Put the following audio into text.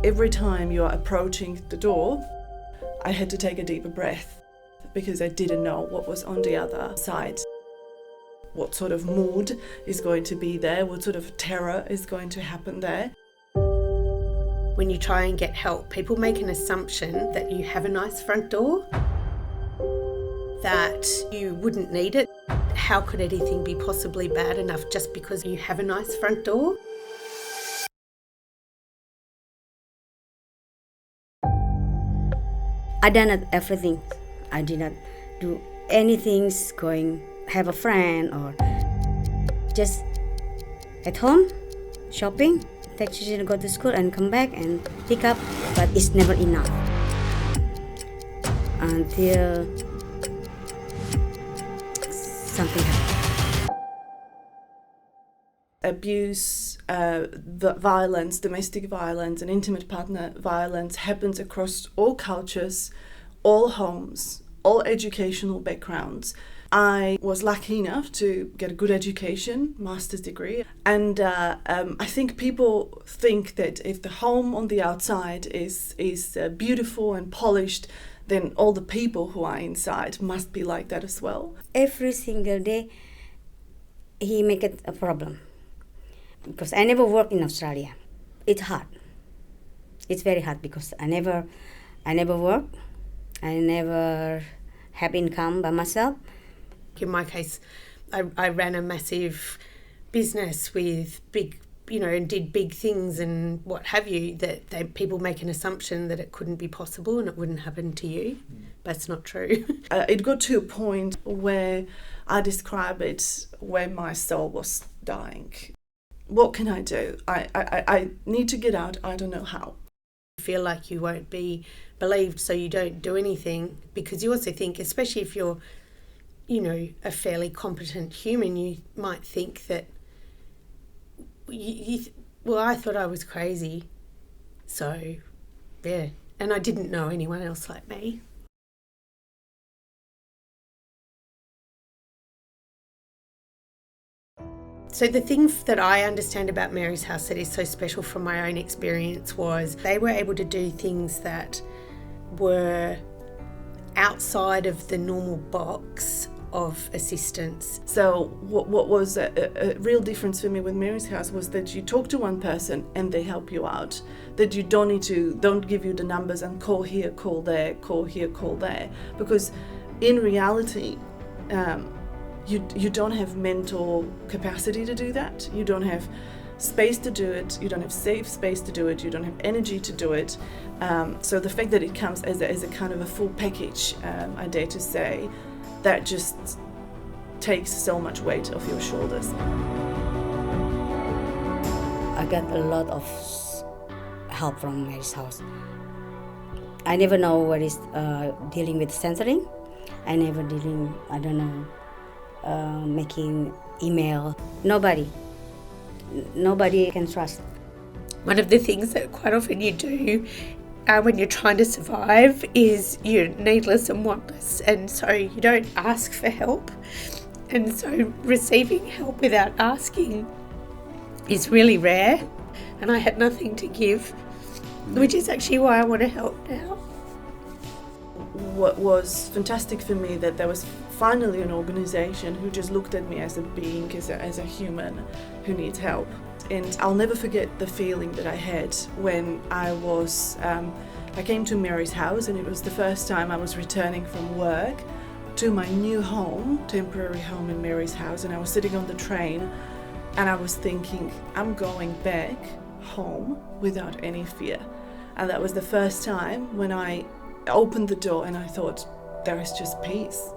Every time you are approaching the door, I had to take a deeper breath because I didn't know what was on the other side. What sort of mood is going to be there, what sort of terror is going to happen there. When you try and get help, people make an assumption that you have a nice front door, that you wouldn't need it. How could anything be possibly bad enough just because you have a nice front door? I done everything. I did not do anything going, have a friend or just at home, shopping, take children to go to school and come back and pick up, but it's never enough. Until something happened. Abuse, violence, domestic violence and intimate partner violence happens across all cultures, all homes, all educational backgrounds. I was lucky enough to get a good education, master's degree, and I think people think that if the home on the outside is beautiful and polished, then all the people who are inside must be like that as well. Every single day, he make it a problem. Because I never worked in Australia. It's hard. It's very hard because I never work. I never have income by myself. In my case, I ran a massive business with big, and did big things and what have you, that people make an assumption that it couldn't be possible and it wouldn't happen to you. But it's not true. It got to a point where I describe it where my soul was dying. What can I do? I need to get out. I don't know how. You feel like you won't be believed, so you don't do anything, because you also think, especially if you're, a fairly competent human, you might think that, I thought I was crazy. So, yeah. And I didn't know anyone else like me. So the thing that I understand about Mary's House that is so special from my own experience was they were able to do things that were outside of the normal box of assistance. So what was a real difference for me with Mary's House was that you talk to one person and they help you out. That you don't give you the numbers and call here, call there, call here, call there. Because in reality, you don't have mental capacity to do that. You don't have space to do it. You don't have safe space to do it. You don't have energy to do it. So the fact that it comes as a kind of a full package, I dare to say, that just takes so much weight off your shoulders. I got a lot of help from Mary's House. I never know what is dealing with censoring. I never making email. Nobody can trust. One of the things that quite often you do when you're trying to survive is you're needless and wantless, and so you don't ask for help, and so receiving help without asking is really rare, and I had nothing to give, which is actually why I want to help now. What was fantastic for me that there was finally an organisation who just looked at me as a being, as a human who needs help. And I'll never forget the feeling that I had when I came to Mary's House, and it was the first time I was returning from work to my new home, temporary home in Mary's House, and I was sitting on the train and I was thinking, I'm going back home without any fear. And that was the first time when I opened the door and I thought, there is just peace.